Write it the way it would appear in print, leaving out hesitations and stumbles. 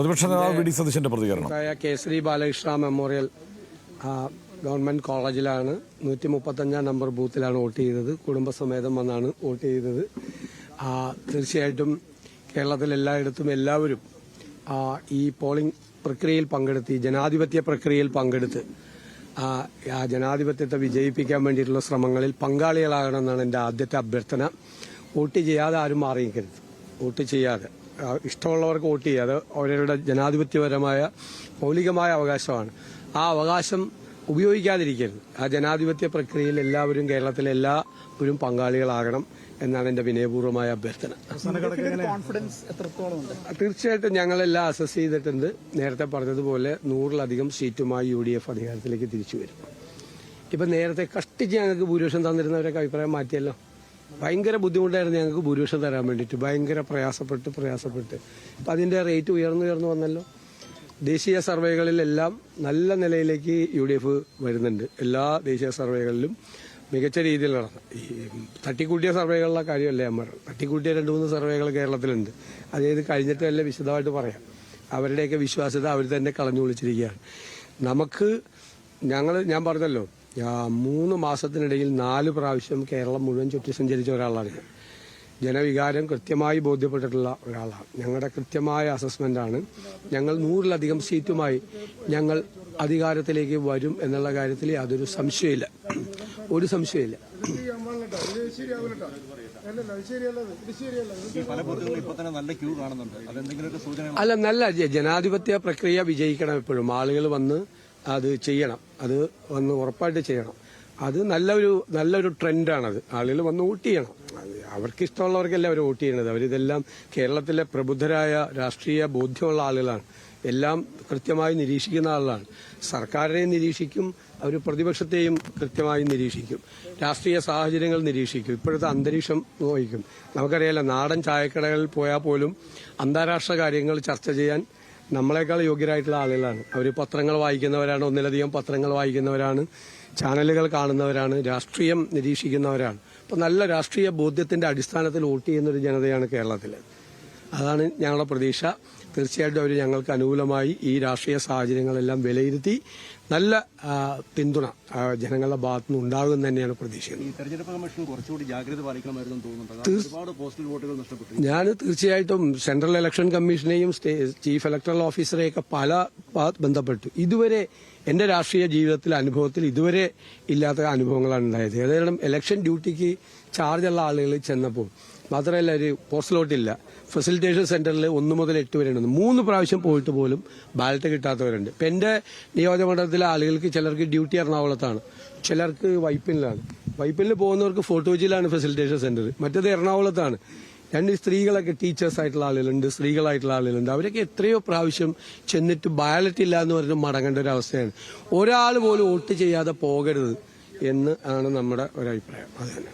പ്രതിപക്ഷ നേതാവ് V D സതീശന്റെ പ്രതികരണം. കേസരി ബാലകൃഷ്ണ മെമ്മോറിയൽ ഗവൺമെന്റ് കോളേജിലാണ് 135 നമ്പർ ബൂത്തിലാണ് വോട്ട് ചെയ്തത്. കുടുംബസമേതം വന്നാണ് വോട്ട് ചെയ്തത്. തീർച്ചയായിട്ടും കേരളത്തിൽ എല്ലായിടത്തും എല്ലാവരും ഈ പോളിംഗ് പ്രക്രിയയിൽ പങ്കെടുത്ത്, ഈ ജനാധിപത്യ പ്രക്രിയയിൽ പങ്കെടുത്ത് ആ ജനാധിപത്യത്തെ വിജയിപ്പിക്കാൻ വേണ്ടിയിട്ടുള്ള ശ്രമങ്ങളിൽ പങ്കാളികളാകണമെന്നാണ് എൻ്റെ ആദ്യത്തെ അഭ്യർത്ഥന. വോട്ട് ചെയ്യാതെ ആരും മാറിയിരിക്കരുത്. വോട്ട് ചെയ്യാതെ ഇഷ്ടമുള്ളവർക്ക് വോട്ട് ചെയ്യാതെ അവരുടെ ജനാധിപത്യപരമായ മൗലികമായ അവകാശമാണ്. ആ അവകാശം ഉപയോഗിക്കാതിരിക്കരുത്. ആ ജനാധിപത്യ പ്രക്രിയയിൽ എല്ലാവരും, കേരളത്തിലെ എല്ലാവരും പങ്കാളികളാകണം എന്നാണ് എൻ്റെ വിനയപൂർവ്വമായ അഭ്യർത്ഥന. തീർച്ചയായിട്ടും ഞങ്ങളെല്ലാം അസസ് ചെയ്തിട്ടുണ്ട്. നേരത്തെ പറഞ്ഞതുപോലെ 100-ലധികം സീറ്റുമായി UDF അധികാരത്തിലേക്ക് തിരിച്ചു വരും. ഇപ്പം നേരത്തെ കഷ്ടിച്ച് ഞങ്ങൾക്ക് ഭൂരിപക്ഷം തന്നിരുന്നവരൊക്കെ അഭിപ്രായം മാറ്റിയല്ലോ. ഭയങ്കര ബുദ്ധിമുട്ടായിരുന്നു ഞങ്ങൾക്ക് ഭൂരിപക്ഷം തരാൻ വേണ്ടിയിട്ട്. ഭയങ്കര പ്രയാസപ്പെട്ട് അപ്പം അതിൻ്റെ റേറ്റ് ഉയർന്നു വന്നല്ലോ. ദേശീയ സർവേകളിലെല്ലാം നല്ല നിലയിലേക്ക് UDF വരുന്നുണ്ട്. എല്ലാ ദേശീയ സർവേകളിലും മികച്ച രീതിയിൽ നടന്നു. ഈ തട്ടിക്കൂട്ടിയ സർവേകളുടെ കാര്യമല്ല ഞാൻ പറഞ്ഞു. തട്ടിക്കൂട്ടിയ 2-3 സർവേകൾ കേരളത്തിലുണ്ട്. അതായത് കഴിഞ്ഞിട്ട് വല്ല വിശദമായിട്ട് പറയാം. അവരുടെയൊക്കെ വിശ്വാസ്യത അവർ തന്നെ കളഞ്ഞു വിളിച്ചിരിക്കുകയാണ്. ഞാൻ പറഞ്ഞല്ലോ, 3 മാസത്തിനിടയിൽ 4 പ്രാവശ്യം കേരളം മുഴുവൻ ചുറ്റി സഞ്ചരിച്ച ഒരാളാണ് ഞാൻ. ജനവികാരം കൃത്യമായി ബോധ്യപ്പെട്ടിട്ടുള്ള ഒരാളാണ്. ഞങ്ങളുടെ കൃത്യമായ അസസ്മെന്റാണ്. ഞങ്ങൾ 100-ലധികം സീറ്റുമായി ഞങ്ങൾ അധികാരത്തിലേക്ക് വരും എന്നുള്ള കാര്യത്തിൽ യാതൊരു സംശയമില്ല. ഒരു സംശയമില്ല. അല്ല, നല്ല ജനാധിപത്യ പ്രക്രിയ വിജയിക്കണം. എപ്പോഴും ആളുകൾ വന്ന് അത് ചെയ്യണം. അത് വന്ന് ഉറപ്പായിട്ട് ചെയ്യണം. അത് നല്ലൊരു ട്രെൻഡാണത്. ആളുകൾ വന്ന് വോട്ട് ചെയ്യണം. അവർക്ക് ഇഷ്ടമുള്ളവർക്കല്ല അവർ വോട്ട് ചെയ്യണത്. അവരിതെല്ലാം കേരളത്തിലെ പ്രബുദ്ധരായ രാഷ്ട്രീയ ബോധ്യമുള്ള ആളുകളാണ്. എല്ലാം കൃത്യമായി നിരീക്ഷിക്കുന്ന ആളുകളാണ്. സർക്കാരിനെയും നിരീക്ഷിക്കും, അവർ പ്രതിപക്ഷത്തെയും കൃത്യമായി നിരീക്ഷിക്കും, രാഷ്ട്രീയ സാഹചര്യങ്ങൾ നിരീക്ഷിക്കും, ഇപ്പോഴത്തെ അന്തരീക്ഷം നോക്കും. നമുക്കറിയാലോ, നാടൻ ചായക്കടകളിൽ പോയാൽ പോലും അന്താരാഷ്ട്ര കാര്യങ്ങൾ ചർച്ച ചെയ്യാൻ നമ്മളെക്കാൾ യോഗ്യരായിട്ടുള്ള ആളുകളാണ്. അവർ പത്രങ്ങൾ വായിക്കുന്നവരാണ്, ഒന്നിലധികം പത്രങ്ങൾ വായിക്കുന്നവരാണ്, ചാനലുകൾ കാണുന്നവരാണ്, രാഷ്ട്രീയം നിരീക്ഷിക്കുന്നവരാണ്. അപ്പോൾ നല്ല രാഷ്ട്രീയ ബോധ്യത്തിന്റെ അടിസ്ഥാനത്തിൽ വോട്ട് ചെയ്യുന്നൊരു ജനതയാണ് കേരളത്തിൽ. അതാണ് ഞങ്ങളുടെ പ്രതീക്ഷ. തീർച്ചയായിട്ടും അവർ ഞങ്ങൾക്ക് അനുകൂലമായി ഈ രാഷ്ട്രീയ സാഹചര്യങ്ങളെല്ലാം വിലയിരുത്തി നല്ല പിന്തുണ ജനങ്ങളുടെ ഭാഗത്തുനിന്ന് ഉണ്ടാകും തന്നെയാണ് പ്രതീക്ഷിക്കുന്നത്. ഞാൻ തീർച്ചയായിട്ടും സെൻട്രൽ ഇലക്ഷൻ കമ്മീഷനെയും ചീഫ് ഇലക്ടറൽ ഓഫീസറെയൊക്കെ പല ബന്ധപ്പെട്ടു. ഇതുവരെ എന്റെ രാഷ്ട്രീയ ജീവിതത്തിലെ അനുഭവത്തിൽ ഇതുവരെ ഇല്ലാത്ത അനുഭവങ്ങളാണ് ഉണ്ടായത്. ഏതായാലും ഇലക്ഷൻ ഡ്യൂട്ടിക്ക് ചാർജുള്ള ആളുകൾ ചെന്നപ്പോൾ മാത്രമല്ല, ഒരു പോസ്റ്റലോട്ടില്ല. ഫെസിലിറ്റേഷൻ സെന്ററിൽ 1 മുതൽ 8 വരെ ഉണ്ട്. 3 പ്രാവശ്യം പോയിട്ട് പോലും ബാലറ്റ് കിട്ടാത്തവരുണ്ട്. ഇപ്പം എന്റെ നിയോജകമണ്ഡലത്തിലെ ആളുകൾക്ക് ചിലർക്ക് ഡ്യൂട്ടി എറണാകുളത്താണ്, ചിലർക്ക് വൈപ്പിനിലാണ്. വൈപ്പിനിൽ പോകുന്നവർക്ക് ഫോർട്ട് കൊച്ചിയിലാണ് ഫെസിലിറ്റേഷൻ സെന്റർ, മറ്റേത് എറണാകുളത്താണ്. 2 സ്ത്രീകളൊക്കെ ടീച്ചേഴ്സ് ആയിട്ടുള്ള ആളുകളുണ്ട്, സ്ത്രീകളായിട്ടുള്ള ആളുകളുണ്ട്. അവരൊക്കെ എത്രയോ പ്രാവശ്യം ചെന്നിട്ട് ബാലറ്റ് ഇല്ല എന്ന് പറഞ്ഞ് മടങ്ങേണ്ട ഒരു അവസ്ഥയാണ്. ഒരാൾ പോലും വോട്ട് ചെയ്യാതെ പോകരുത് എന്ന് ആണ് നമ്മുടെ ഒരഭിപ്രായം. അത് തന്നെ.